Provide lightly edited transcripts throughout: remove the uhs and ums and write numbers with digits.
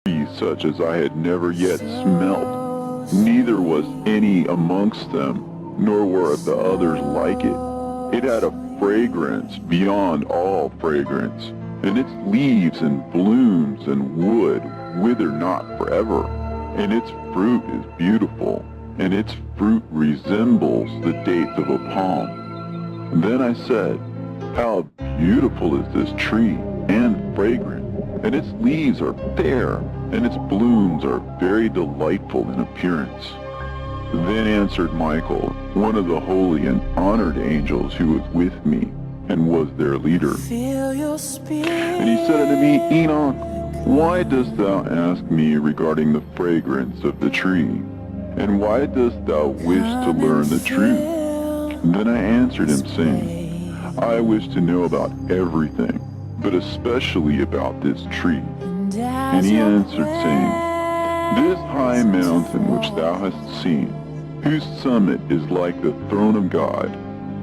tree such as I had never yet smelt, neither was any amongst them, nor were the others like it. It had a fragrance beyond all fragrance, and its leaves and blooms and wood wither not forever, and its fruit is beautiful, and its fruit resembles the dates of a palm. Then I said, how beautiful is this tree, and fragrant, and its leaves are fair, and its blooms are very delightful in appearance. Then answered Michael, one of the holy and honored angels who was with me, and was their leader. And he said unto me, Enoch, why dost thou ask me regarding the fragrance of the tree? And why dost thou wish to learn the truth? Then I answered him, saying, I wish to know about everything, but especially about this tree. And he answered, saying, This high mountain which thou hast seen, whose summit is like the throne of God,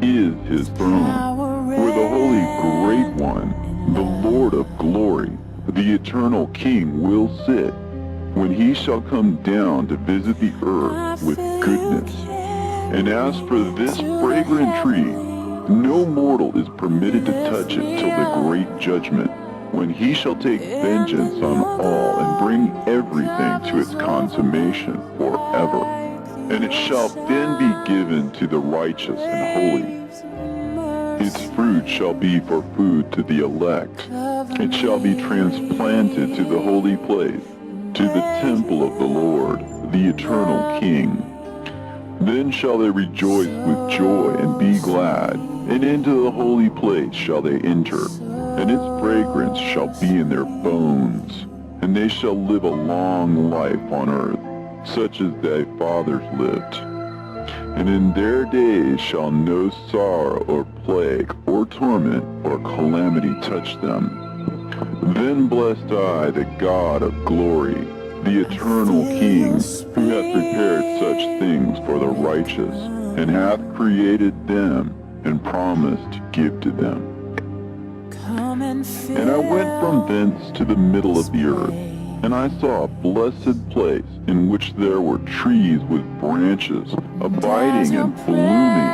is his throne, where the Holy Great One, the Lord of glory, the eternal King, will sit, when he shall come down to visit the earth with goodness. And as for this fragrant tree, no mortal is permitted to touch it till the great judgment, when he shall take vengeance on all and bring everything to its consummation forever. And it shall then be given to the righteous and holy. Its fruit shall be for food to the elect. It shall be transplanted to the holy place, to the temple of the Lord, the eternal King. Then shall they rejoice with joy and be glad, and into the holy place shall they enter, and its fragrance shall be in their bones, and they shall live a long life on earth, such as thy fathers lived. And in their days shall no sorrow or plague or torment or calamity touch them. Then blessed I the God of glory, the eternal King, who hath prepared such things for the righteous, and hath created them, and promised to give to them. And I went from thence to the middle of the earth, and I saw a blessed place, in which there were trees with branches, abiding and blooming,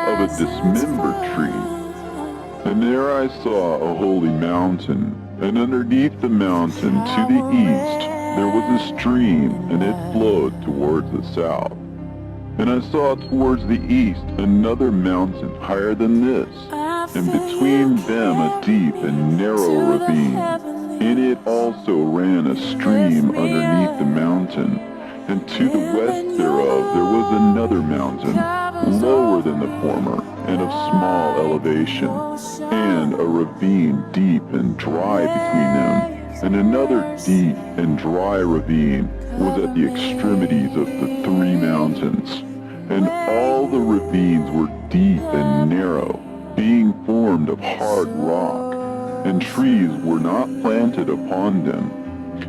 of a dismembered tree. And there I saw a holy mountain, and underneath the mountain to the east there was a stream, and it flowed towards the south. And I saw towards the east another mountain higher than this, and between them a deep and narrow ravine. In it also ran a stream underneath the mountain, and to the west thereof there was another mountain, lower than the former, and of small elevation, and a ravine deep and dry between them. And another deep and dry ravine was at the extremities of the three mountains. And all the ravines were deep and narrow, being formed of hard rock, and trees were not planted upon them.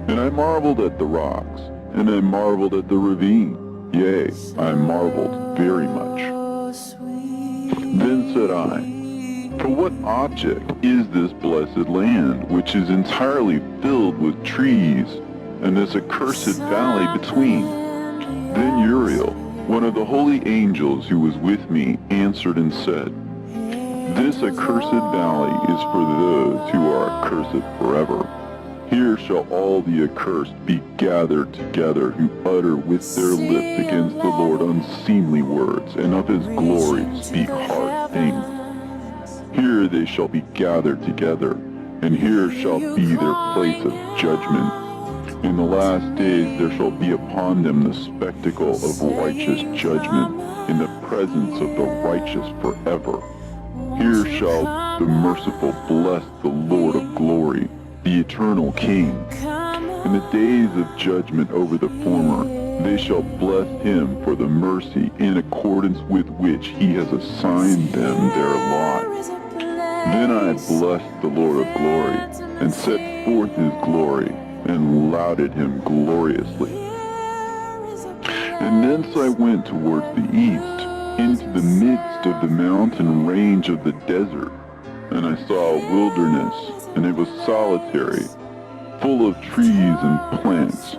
And I marveled at the rocks, and I marveled at the ravine, yea, I marveled very much. Then said I, For what object is this blessed land, which is entirely filled with trees, and this accursed valley between? Then Uriel, one of the holy angels who was with me, answered and said, This accursed valley is for those who are accursed forever. Here shall all the accursed be gathered together, who utter with their lips against the Lord unseemly words, and of his glory speak hard things. Here they shall be gathered together, and here shall be their place of judgment. In the last days there shall be upon them the spectacle of righteous judgment, in the presence of the righteous forever. Here shall the merciful bless the Lord of glory, the eternal King. In the days of judgment over the former, they shall bless him for the mercy in accordance with which he has assigned them their lot. Then I blessed the Lord of glory, and set forth his glory, and lauded him gloriously. And thence I went towards the east, into the midst of the mountain range of the desert, and I saw a wilderness, and it was solitary, full of trees and plants,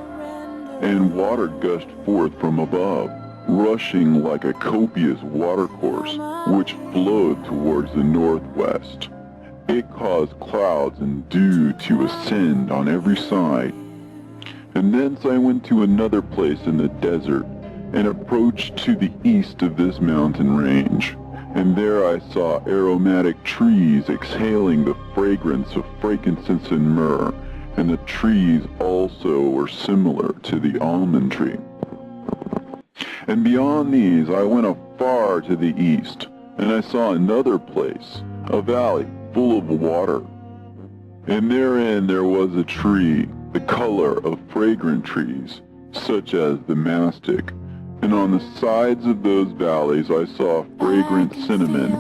and water gushed forth from above, rushing like a copious watercourse, which flowed towards the northwest. It caused clouds and dew to ascend on every side. And thence I went to another place in the desert, and approached to the east of this mountain range. And there I saw aromatic trees exhaling the fragrance of frankincense and myrrh, and the trees also were similar to the almond tree. And beyond these I went afar to the east, and I saw another place, a valley full of water. And therein there was a tree, the color of fragrant trees, such as the mastic. And on the sides of those valleys I saw fragrant cinnamon.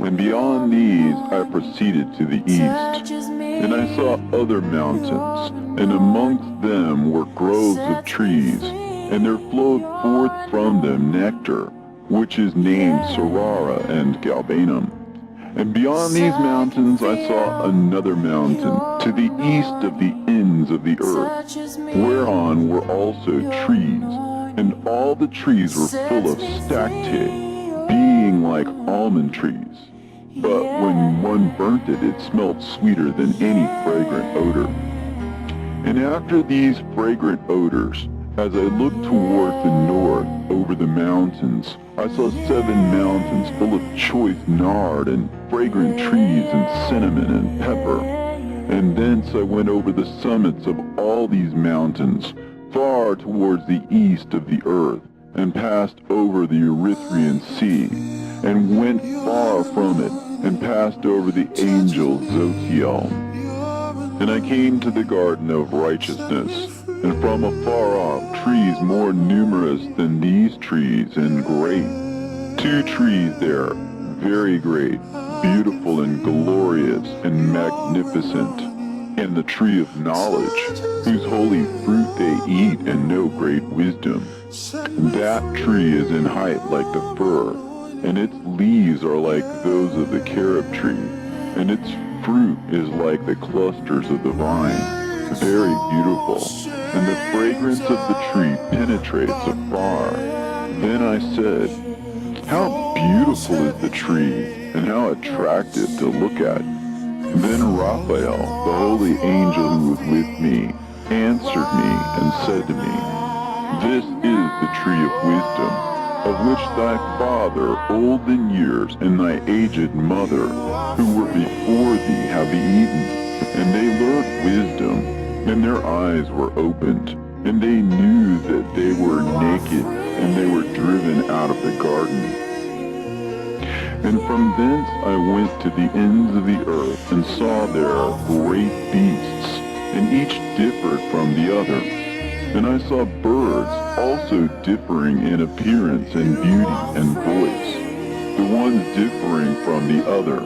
And beyond these I proceeded to the east, and I saw other mountains, and amongst them were groves of trees, and there flowed forth from them nectar, which is named Sarara and Galbanum. And beyond these mountains I saw another mountain, to the east of the ends of the earth, whereon were also trees, and all the trees were full of stacte, being like almond trees. But when one burnt it, it smelled sweeter than any fragrant odor. And after these fragrant odors, as I looked toward the north over the mountains, I saw 7 mountains full of choice nard and fragrant trees and cinnamon and pepper. And thence I went over the summits of all these mountains, far towards the east of the earth, and passed over the Erythraean Sea, and went far from it, and passed over the angel Zotiel. And I came to the garden of righteousness, and from afar off trees more numerous than these trees, and great. 2 trees there, very great, beautiful and glorious and magnificent, and the tree of knowledge, whose holy fruit they eat and know great wisdom. That tree is in height like the fir, and its leaves are like those of the carob tree, and its fruit is like the clusters of the vine, very beautiful, and the fragrance of the tree penetrates afar. Then I said, how beautiful is the tree, and how attractive to look at. Then Raphael, the holy angel who was with me, answered me and said to me, this is the tree of wisdom, of which thy father, old in years, and thy aged mother, who were before thee, have eaten. And they learned wisdom, and their eyes were opened, and they knew that they were naked, and they were driven out of the garden. And from thence I went to the ends of the earth, and saw there great beasts, and each differed from the other. And I saw birds also differing in appearance and beauty and voice, the ones differing from the other.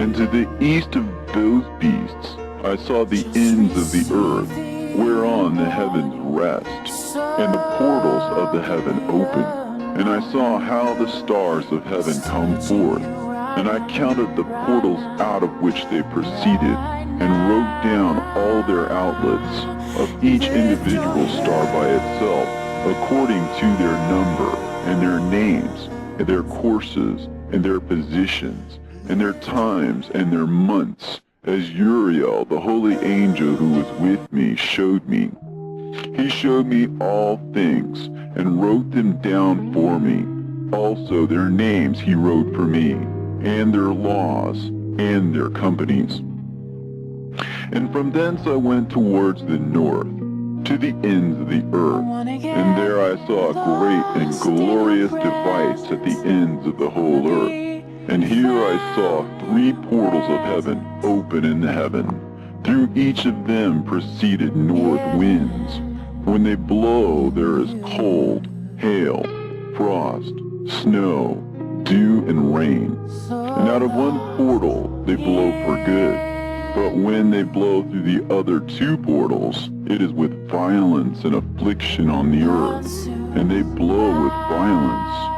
And to the east of those beasts I saw the ends of the earth, whereon the heavens rest, and the portals of the heaven open. And I saw how the stars of heaven come forth, and I counted the portals out of which they proceeded, and wrote down all their outlets, of each individual star by itself, according to their number, and their names, and their courses, and their positions, and their times, and their months, as Uriel, the holy angel who was with me, showed me. He showed me all things, and wrote them down for me. Also their names he wrote for me, and their laws, and their companies. And from thence I went towards the north, to the ends of the earth, and there I saw a great and glorious device at the ends of the whole earth. And here I saw 3 portals of heaven open in the heaven. Through each of them proceeded north winds. When they blow, there is cold, hail, frost, snow, dew, and rain. And out of one portal they blow for good. But when they blow through the other 2 portals, it is with violence and affliction on the earth, and they blow with violence.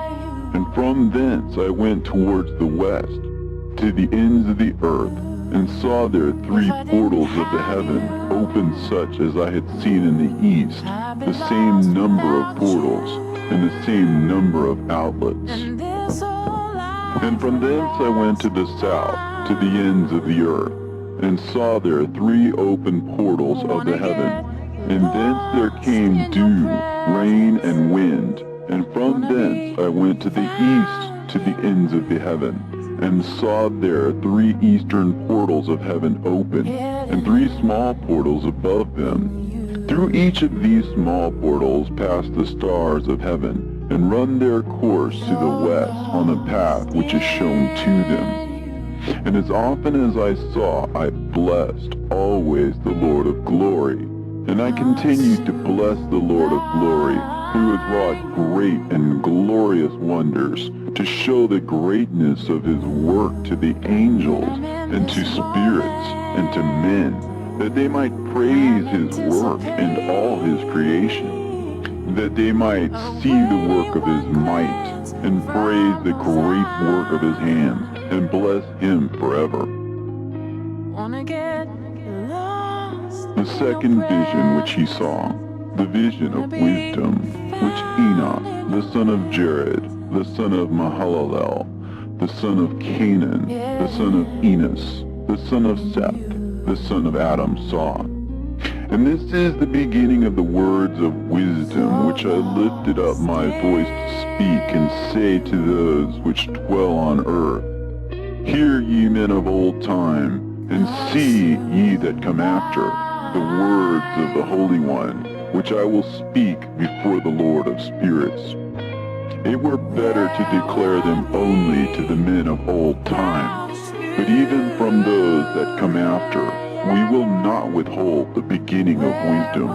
And from thence I went towards the west, to the ends of the earth, and saw there 3 portals of the heaven, open such as I had seen in the east, the same number of portals, and the same number of outlets. And from thence I went to the south, to the ends of the earth, and saw there 3 open portals of the heaven, and thence there came dew, rain, and wind, and from thence I went to the east, to the ends of the heaven, and saw there 3 eastern portals of heaven open, and 3 small portals above them. Through each of these small portals passed the stars of heaven, and run their course to the west on the path which is shown to them. And as often as I saw, I blessed always the Lord of glory. And I continued to bless the Lord of glory, who has wrought great and glorious wonders, to show the greatness of his work to the angels, and to spirits, and to men, that they might praise his work and all his creation, that they might see the work of his might, and praise the great work of his hands, and bless him forever. The second vision which he saw, the vision of wisdom, which Enoch, the son of Jared, the son of Mahalalel, the son of Canaan, the son of Enos, the son of Seth, the son of Adam saw. And this is the beginning of the words of wisdom, which I lifted up my voice to speak and say to those which dwell on earth, Hear ye men of old time, and see ye that come after, the words of the Holy One, which I will speak before the Lord of spirits. It were better to declare them only to the men of old time, but even from those that come after, we will not withhold the beginning of wisdom.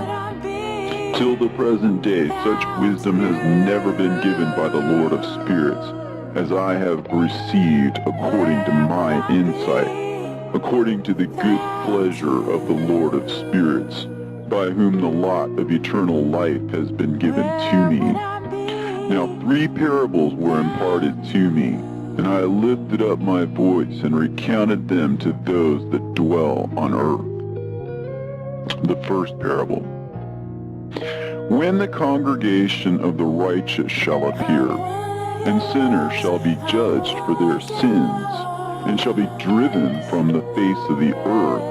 Till the present day, such wisdom has never been given by the Lord of spirits, as I have received according to my insight, according to the good pleasure of the Lord of spirits, by whom the lot of eternal life has been given to me. Now 3 parables were imparted to me, and I lifted up my voice and recounted them to those that dwell on earth. The first parable. When the congregation of the righteous shall appear, and sinners shall be judged for their sins, and shall be driven from the face of the earth,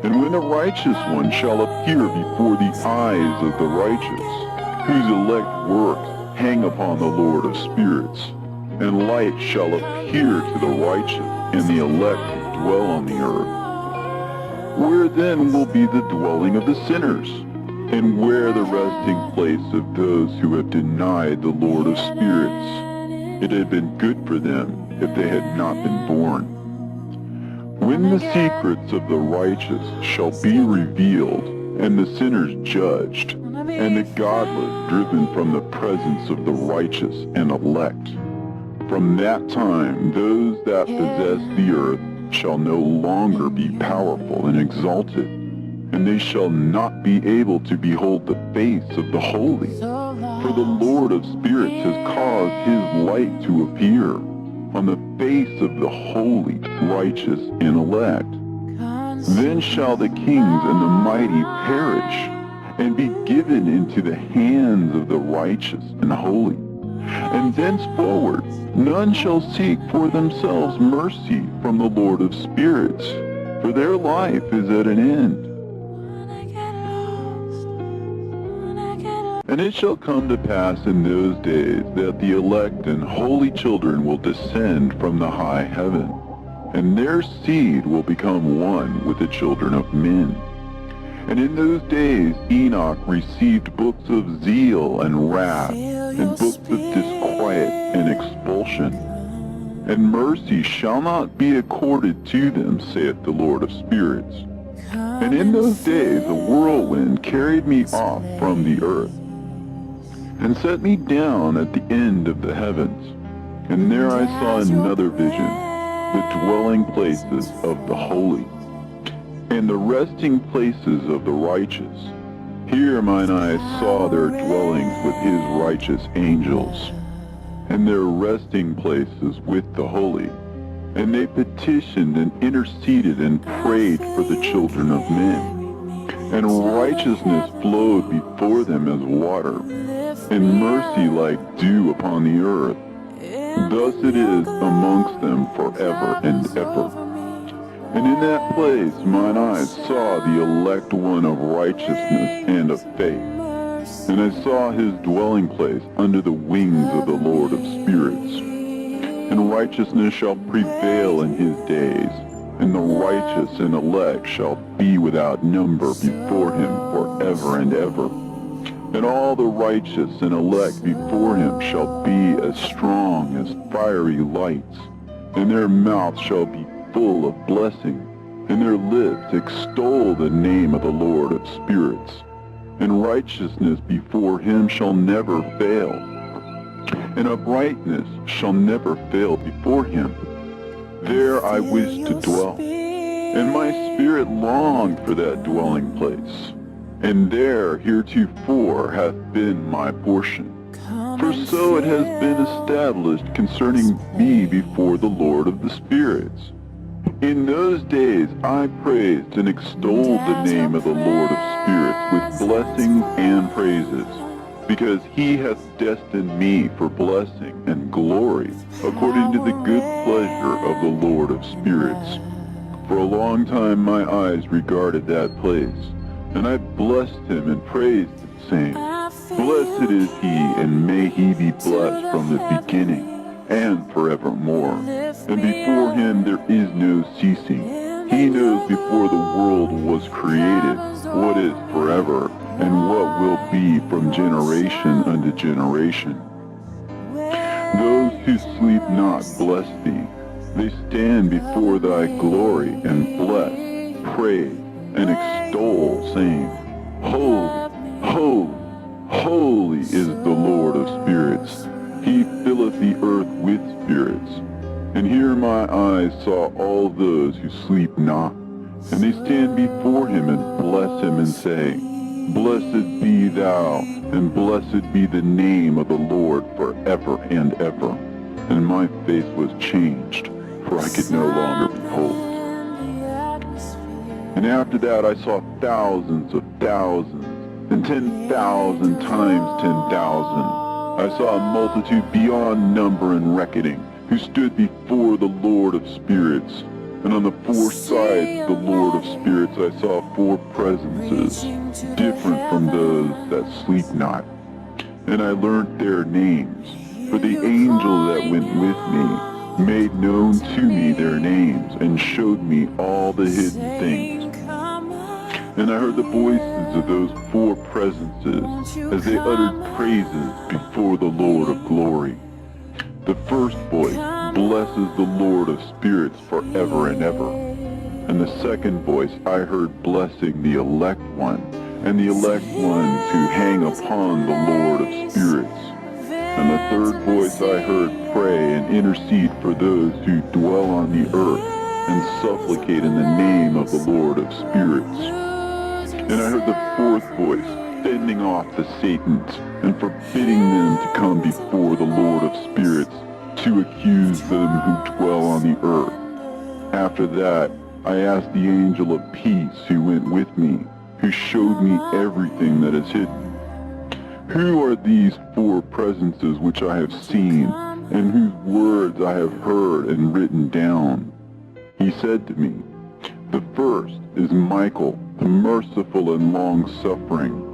and when the righteous one shall appear before the eyes of the righteous, whose elect works hang upon the Lord of spirits, and light shall appear to the righteous and the elect who dwell on the earth. Where then will be the dwelling of the sinners, and where the resting place of those who have denied the Lord of spirits? It had been good for them if they had not been born. When the secrets of the righteous shall be revealed, and the sinners judged, and the godless driven from the presence of the righteous and elect, from that time those that possess the earth shall no longer be powerful and exalted, and they shall not be able to behold the face of the holy, for the Lord of spirits has caused his light to appear on the face of the holy, righteous, and elect. Then shall the kings and the mighty perish, and be given into the hands of the righteous and holy. And thenceforward none shall seek for themselves mercy from the Lord of spirits, for their life is at an end. And it shall come to pass in those days that the elect and holy children will descend from the high heaven, and their seed will become one with the children of men. And in those days Enoch received books of zeal and wrath, and books of disquiet and expulsion. And mercy shall not be accorded to them, saith the Lord of spirits. And in those days a whirlwind carried me off from the earth, and set me down at the end of the heavens. And there I saw another vision, the dwelling places of the holy, and the resting places of the righteous. Here mine eyes saw their dwellings with his righteous angels, and their resting places with the holy. And they petitioned and interceded and prayed for the children of men. And righteousness flowed before them as water, and mercy like dew upon the earth. Thus it is amongst them forever and ever. And in that place mine eyes saw the elect one of righteousness and of faith. And I saw his dwelling place under the wings of the Lord of spirits. And righteousness shall prevail in his days, and the righteous and elect shall be without number before him forever and ever. And all the righteous and elect before him shall be as strong as fiery lights, and their mouth shall be full of blessing, and their lips extol the name of the Lord of spirits. And righteousness before him shall never fail, and uprightness shall never fail before him. There I wish to dwell, and my spirit longed for that dwelling place. And there heretofore hath been my portion. For so it has been established concerning me before the Lord of the spirits. In those days I praised and extolled the name of the Lord of spirits with blessings and praises, because he hath destined me for blessing and glory, according to the good pleasure of the Lord of spirits. For a long time my eyes regarded that place, and I blessed him and praised him, saying, Blessed is he, and may he be blessed from the beginning and forevermore. And before him there is no ceasing. He knows before the world was created what is forever, and what will be from generation unto generation. Those who sleep not bless thee. They stand before thy glory and bless, praise, and extol, saying, Holy, holy, holy is the Lord of spirits. He filleth the earth with spirits. And here my eyes saw all those who sleep not, and they stand before him and bless him and say, Blessed be thou, and blessed be the name of the Lord forever and ever. And my face was changed, for I could no longer behold. And after that I saw thousands of thousands, and 10,000 times 10,000. I saw a multitude beyond number and reckoning, who stood before the Lord of spirits. And on the four sides of the Lord of spirits I saw four presences, different from those that sleep not. And I learnt their names, for the angel that went with me made known to me their names, and showed me all the hidden things. And I heard the voices of those four presences, as they uttered praises before the Lord of glory. The first voice blesses the Lord of spirits forever and ever. And the second voice I heard blessing the elect one, and the elect ones who hang upon the Lord of spirits. And the third voice I heard pray and intercede for those who dwell on the earth, and supplicate in the name of the Lord of spirits. And I heard the fourth voice fending off the Satans, and forbidding them to come before the Lord of spirits, to accuse them who dwell on the earth. After that, I asked the angel of peace who went with me, who showed me everything that is hidden. Who are these four presences which I have seen, and whose words I have heard and written down? He said to me, The first is Michael, the merciful and long-suffering,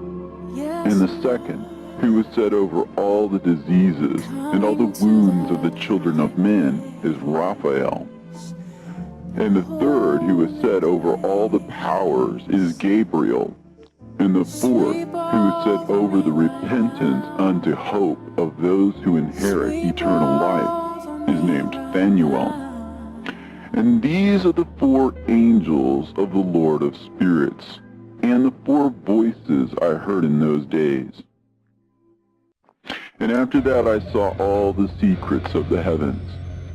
and the second, who was set over all the diseases and all the wounds of the children of men, is Raphael. And the third, who is set over all the powers, is Gabriel. And the fourth, who is set over the repentance unto hope of those who inherit eternal life, is named Phanuel. And these are the four angels of the Lord of spirits, and the four voices I heard in those days. And after that I saw all the secrets of the heavens,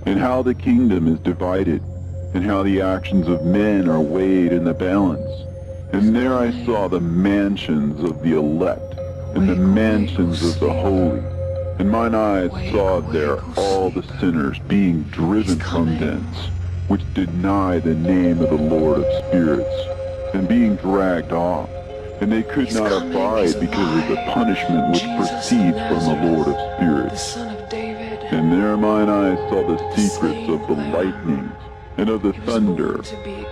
and how the kingdom is divided, and how the actions of men are weighed in the balance. And there I saw the mansions of the elect, and the mansions of the holy. And mine eyes saw there all the sinners being driven from thence, which deny the name of the Lord of spirits, and being dragged off. And they could not abide because of the punishment which proceeds from the Lord of spirits. And there mine eyes saw the secrets of the lightnings, and of the thunder,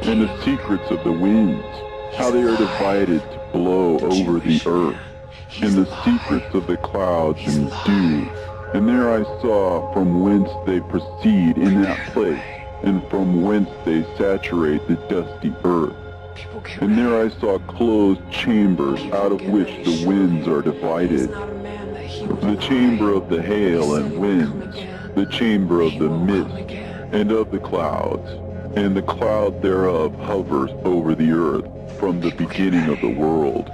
and the secrets of the winds, how they are divided to blow over the earth, and the secrets of the clouds and dew. And there I saw from whence they proceed in that place, and from whence they saturate the dusty earth. And there I saw closed chambers out of which the winds are divided, the chamber of the hail and winds, the chamber of the mist and of the clouds, and the cloud thereof hovers over the earth from the beginning of the world.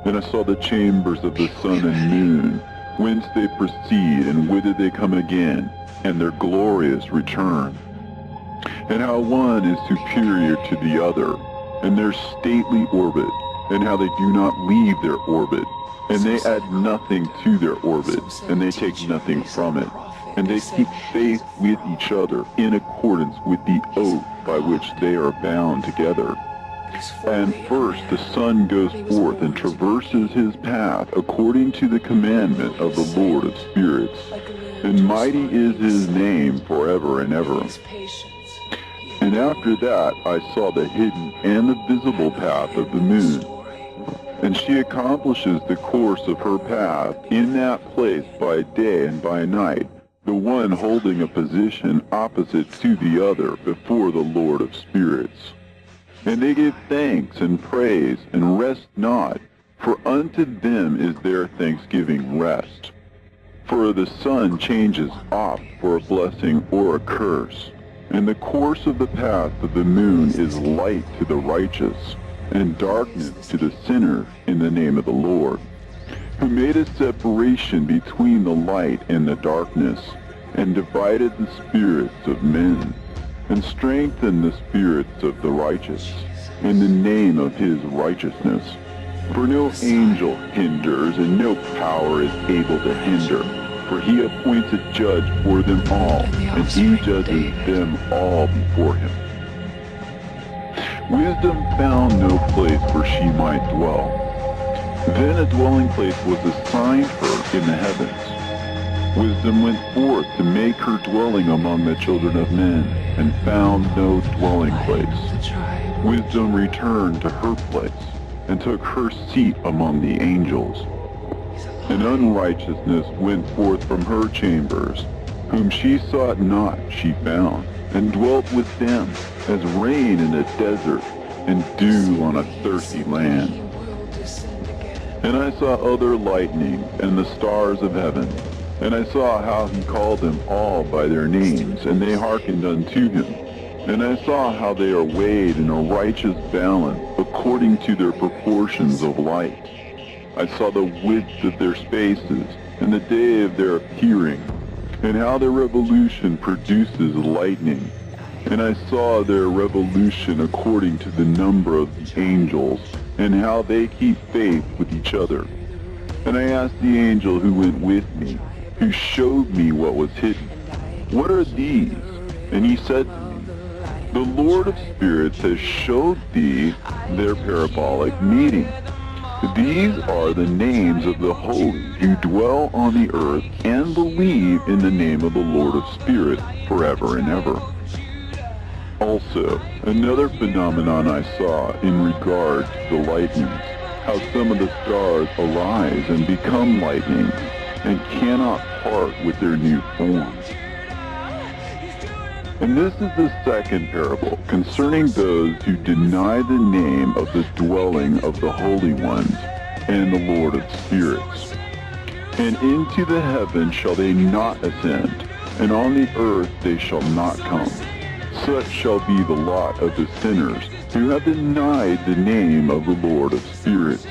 And I saw the chambers of the sun and moon, whence they proceed and whither they come again, and their glorious return. And how one is superior to the other, and their stately orbit, and how they do not leave their orbit, and they add nothing to their orbit, and they take nothing from it, and they keep faith with each other in accordance with the oath by which they are bound together. And first the sun goes forth and traverses his path according to the commandment of the Lord of spirits, and mighty is his name forever and ever. And after that I saw the hidden and the visible path of the moon, and she accomplishes the course of her path in that place by day and by night, the one holding a position opposite to the other before the Lord of spirits. And they give thanks and praise, and rest not, for unto them is their thanksgiving rest. For the sun changes oft for a blessing or a curse, and the course of the path of the moon is light to the righteous, and darkness to the sinner in the name of the Lord, who made a separation between the light and the darkness, and divided the spirits of men, and strengthened the spirits of the righteous, in the name of his righteousness. For no angel hinders, and no power is able to hinder, for he appoints a judge for them all, and he judges them all before him. Wisdom found no place where she might dwell. Then a dwelling place was assigned her in the heavens. Wisdom went forth to make her dwelling among the children of men, and found no dwelling place. Wisdom returned to her place, and took her seat among the angels. And unrighteousness went forth from her chambers, whom she sought not she found, and dwelt with them, as rain in a desert, and dew on a thirsty land. And I saw other lightnings, and the stars of heaven, and I saw how he called them all by their names, and they hearkened unto him. And I saw how they are weighed in a righteous balance, according to their proportions of light. I saw the width of their spaces, and the day of their appearing, and how their revolution produces lightning. And I saw their revolution according to the number of the angels, and how they keep faith with each other. And I asked the angel who went with me, who showed me what was hidden, "What are these?" And he said to me, "The Lord of spirits has showed thee their parabolic meeting. These are the names of the holy who dwell on the earth and believe in the name of the Lord of spirits forever and ever." Also, another phenomenon I saw in regard to the lightnings, how some of the stars arise and become lightnings, and cannot part with their new forms. And this is the second parable concerning those who deny the name of the dwelling of the holy ones and the Lord of spirits. And into the heaven shall they not ascend, and on the earth they shall not come. Such shall be the lot of the sinners who have denied the name of the Lord of spirits,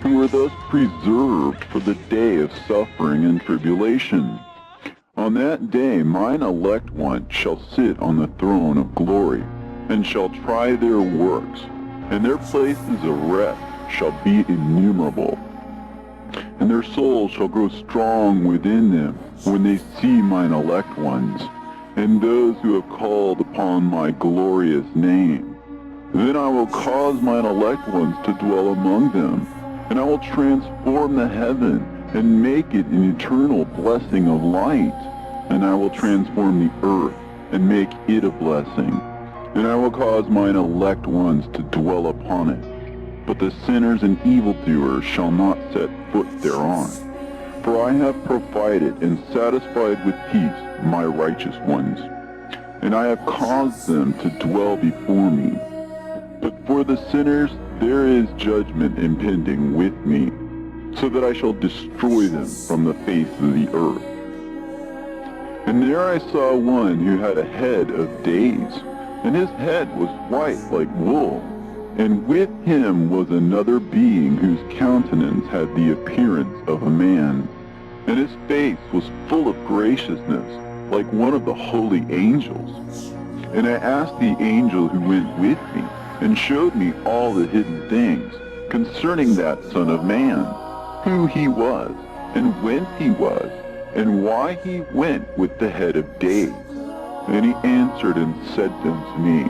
who are thus preserved for the day of suffering and tribulation. On that day mine elect one shall sit on the throne of glory, and shall try their works, and their places of rest shall be innumerable. And and their souls shall grow strong within them when they see mine elect ones, and those who have called upon my glorious name. Then I will cause mine elect ones to dwell among them, and I will transform the heaven and make it an eternal blessing of light, and I will transform the earth and make it a blessing, and I will cause mine elect ones to dwell upon it. But the sinners and evildoers shall not set foot thereon. For I have provided and satisfied with peace my righteous ones, and I have caused them to dwell before me. But for the sinners there is judgment impending with me, so that I shall destroy them from the face of the earth. And there I saw one who had a head of days, and his head was white like wool, and with him was another being whose countenance had the appearance of a man, and his face was full of graciousness, like one of the holy angels. And I asked the angel who went with me, and showed me all the hidden things concerning that Son of Man, who he was, and whence he was, and why he went with the head of days. And he answered and said unto me,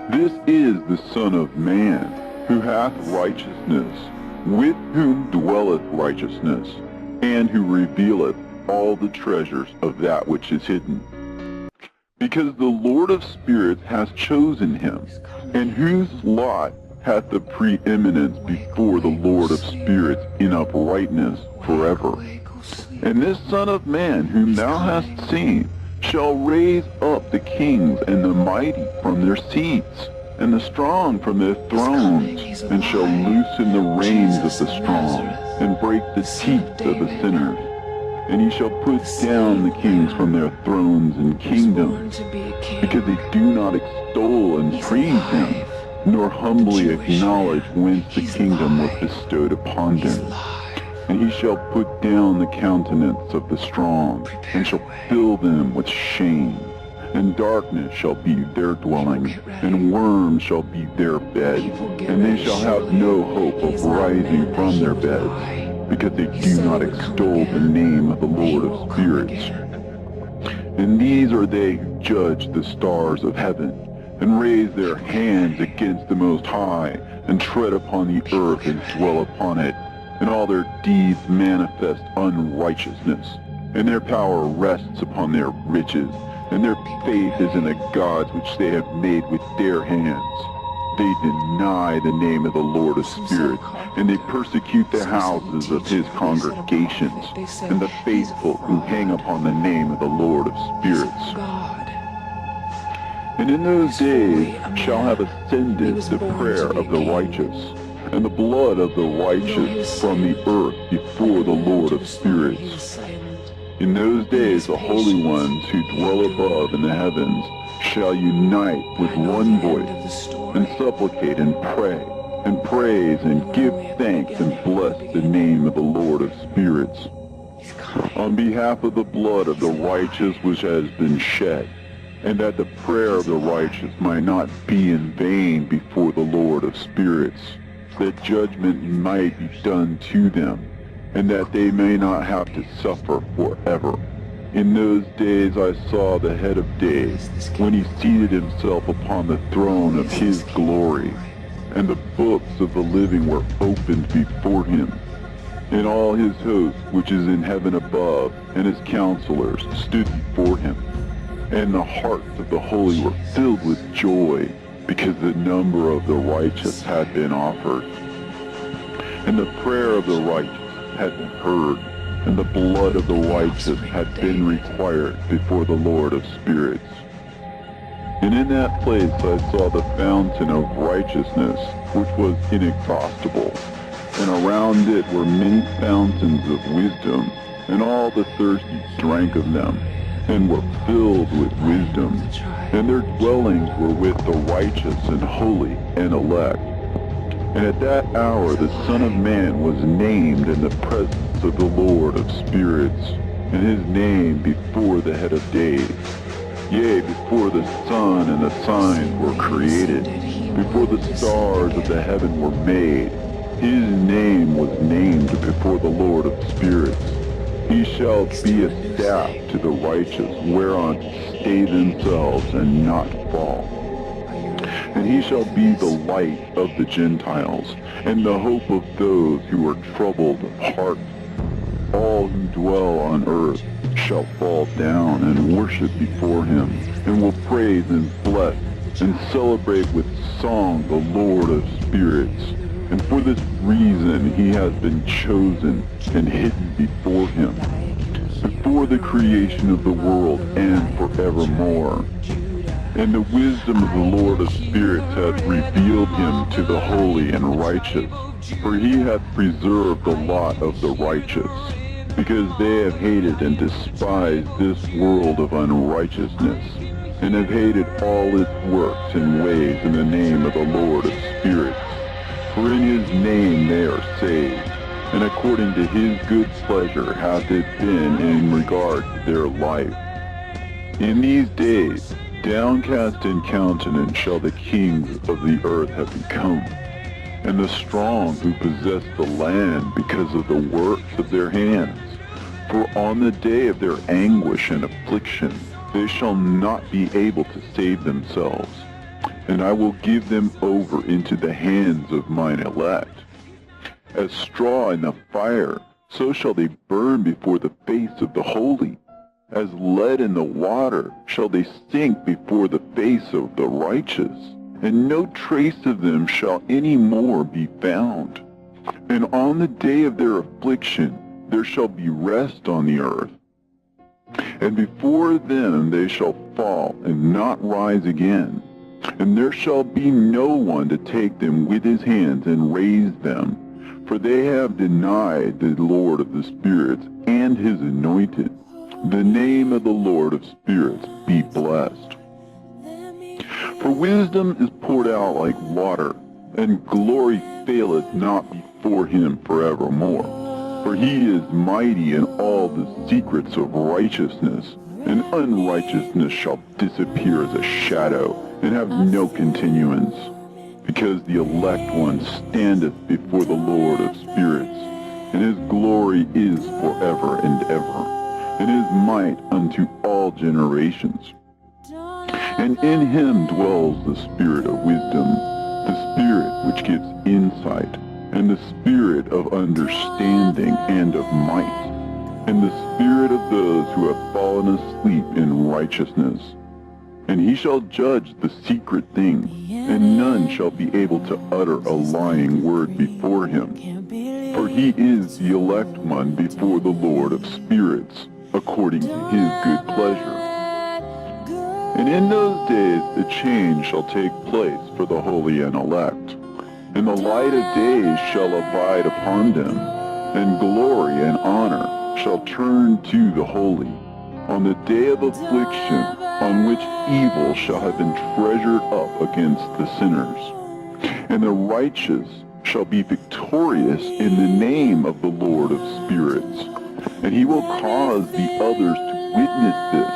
This is the Son of Man, who hath righteousness, with whom dwelleth righteousness, and who revealeth all the treasures of that which is hidden. Because the Lord of spirits hath chosen him, and whose lot hath the preeminence before the Lord of spirits in uprightness forever. And this Son of Man whom thou hast seen shall raise up the kings and the mighty from their seats, and the strong from their thrones, and shall loosen the reins of the strong, and break the teeth of the sinners. And he shall put down the kings from their thrones and kingdoms, because they do not extol and praise him, nor humbly acknowledge whence the kingdom was bestowed upon them. And he shall put down the countenance of the strong, and shall fill them with shame. And darkness shall be their dwelling, and worms shall be their bed, and they shall have no hope of rising from their beds, because they do not extol the name of the Lord of spirits. And these are they who judge the stars of heaven, and raise their hands against the Most High, and tread upon the earth and dwell upon it, and all their deeds manifest unrighteousness, and their power rests upon their riches, and their faith is in the gods which they have made with their hands. They deny the name of the Lord of spirits, and they persecute the houses of his congregations, and the faithful who hang upon the name of the Lord of spirits. And in those days shall have ascended the prayer of the righteous, and the blood of the righteous from the earth before the Lord of spirits. In those days the holy ones who dwell above in the heavens shall unite with one voice, and supplicate and pray, and praise and give thanks and bless the name of the Lord of spirits, on behalf of the blood of the righteous which has been shed, and that the prayer of the righteous might not be in vain before the Lord of spirits, that judgment might be done to them, and that they may not have to suffer forever. In those days I saw the head of days, when he seated himself upon the throne of his glory, and the books of the living were opened before him. And all his host which is in heaven above, and his counselors stood before him. And the hearts of the holy were filled with joy, because the number of the righteous had been offered. And the prayer of the righteous had been heard, and the blood of the righteous had been required before the Lord of spirits. And in that place I saw the fountain of righteousness, which was inexhaustible, and around it were many fountains of wisdom, and all the thirsty drank of them, and were filled with wisdom, and their dwellings were with the righteous and holy and elect. And at that hour the Son of Man was named in the presence of the Lord of spirits, and his name before the head of days. Yea, before the sun and the signs were created, before the stars of the heaven were made, His name was named before the Lord of spirits. He shall be a staff to the righteous, whereon to stay themselves and not fall. And he shall be the light of the Gentiles, and the hope of those who are troubled of heart. All who dwell on earth shall fall down and worship before him, and will praise and bless, and celebrate with song the Lord of spirits. And for this reason he has been chosen and hidden before him, before the creation of the world and forevermore. And the wisdom of the Lord of spirits hath revealed him to the holy and righteous. For he hath preserved the lot of the righteous, because they have hated and despised this world of unrighteousness, and have hated all its works and ways in the name of the Lord of spirits. For in his name they are saved, and according to his good pleasure hath it been in regard to their life. In these days, downcast in countenance shall the kings of the earth have become, and the strong who possess the land because of the works of their hands. For on the day of their anguish and affliction they shall not be able to save themselves. And I will give them over into the hands of mine elect. As straw in the fire, so shall they burn before the face of the holy. As lead in the water shall they sink before the face of the righteous, and no trace of them shall any more be found. And on the day of their affliction there shall be rest on the earth. And before them they shall fall and not rise again. And there shall be no one to take them with his hands and raise them, for they have denied the Lord of the spirits and his anointed. The name of the Lord of spirits be blessed. For wisdom is poured out like water, and glory faileth not before him forevermore. For he is mighty in all the secrets of righteousness, and unrighteousness shall disappear as a shadow, and have no continuance. Because the elect one standeth before the Lord of spirits, and his glory is forever and ever, and his might unto all generations. And in him dwells the spirit of wisdom, the spirit which gives insight, and the spirit of understanding and of might, and the spirit of those who have fallen asleep in righteousness. And he shall judge the secret things, and none shall be able to utter a lying word before him. For he is the elect one before the Lord of spirits, according to his good pleasure. And in those days a change shall take place for the holy and elect, and the light of days shall abide upon them, and glory and honor shall turn to the holy, on the day of affliction, on which evil shall have been treasured up against the sinners. And the righteous shall be victorious in the name of the Lord of spirits. And he will cause the others to witness this,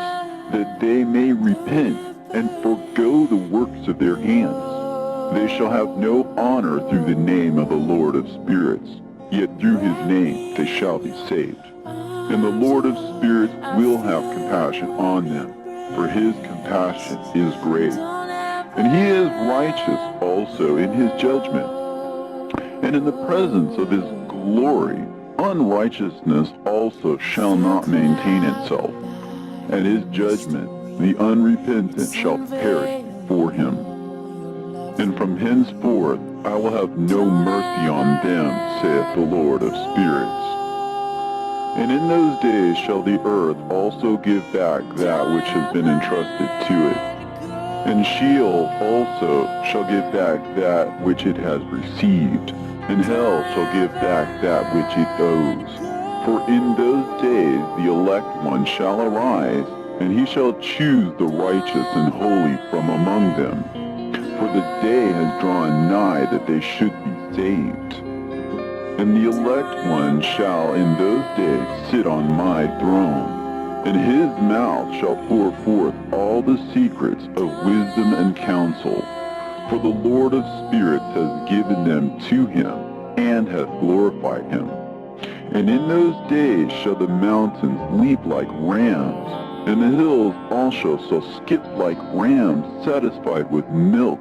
that they may repent and forgo the works of their hands. They shall have no honor through the name of the Lord of spirits, yet through his name they shall be saved. And the Lord of spirits will have compassion on them, for his compassion is great. And he is righteous also in his judgment. And in the presence of his glory, unrighteousness also shall not maintain itself. At his judgment, the unrepentant shall perish before him. And from henceforth I will have no mercy on them, saith the Lord of spirits. And in those days shall the earth also give back that which has been entrusted to it. And Sheol also shall give back that which it has received, and hell shall give back that which it owes. For in those days the elect one shall arise, and he shall choose the righteous and holy from among them. For the day has drawn nigh that they should be saved. And the elect one shall in those days sit on my throne, and his mouth shall pour forth all the secrets of wisdom and counsel. For the Lord of spirits has given them to him, and hath glorified him. And in those days shall the mountains leap like rams, and the hills also shall skip like rams satisfied with milk,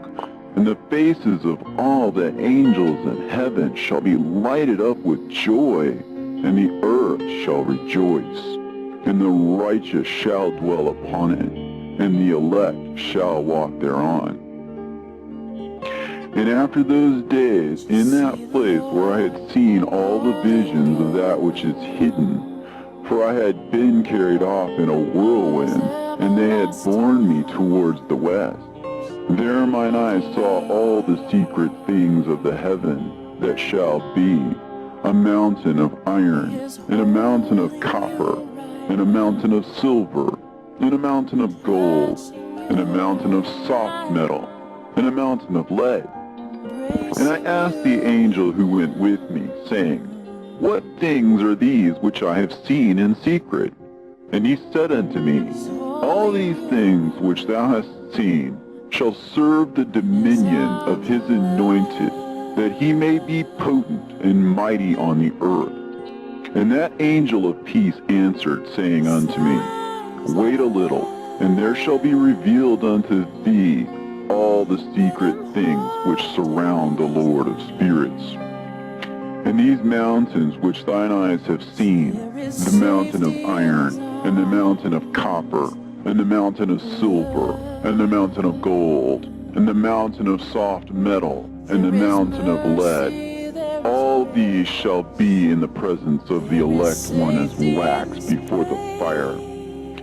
and the faces of all the angels in heaven shall be lighted up with joy, and the earth shall rejoice, and the righteous shall dwell upon it, and the elect shall walk thereon. And after those days, in that place where I had seen all the visions of that which is hidden, for I had been carried off in a whirlwind, and they had borne me towards the west. There mine eyes saw all the secret things of the heaven that shall be, a mountain of iron, and a mountain of copper, and a mountain of silver, and a mountain of gold, and a mountain of soft metal, and a mountain of lead. And I asked the angel who went with me, saying, What things are these which I have seen in secret? And he said unto me, All these things which thou hast seen shall serve the dominion of his anointed, that he may be potent and mighty on the earth. And that angel of peace answered, saying unto me, Wait a little, and there shall be revealed unto thee all the secret things which surround the Lord of spirits. And these mountains which thine eyes have seen, the mountain of iron, and the mountain of copper, and the mountain of silver, and the mountain of gold, and the mountain of soft metal, and the mountain of lead, all these shall be in the presence of the elect one as wax before the fire.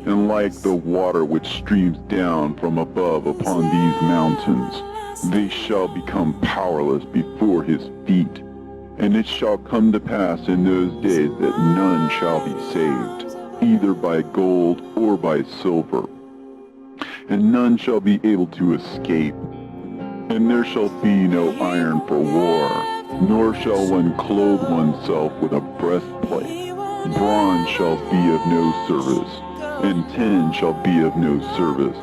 And like the water which streams down from above upon these mountains, they shall become powerless before his feet. And it shall come to pass in those days that none shall be saved, either by gold or by silver, and none shall be able to escape. And there shall be no iron for war, nor shall one clothe oneself with a breastplate. Bronze shall be of no service, and tin shall be of no service,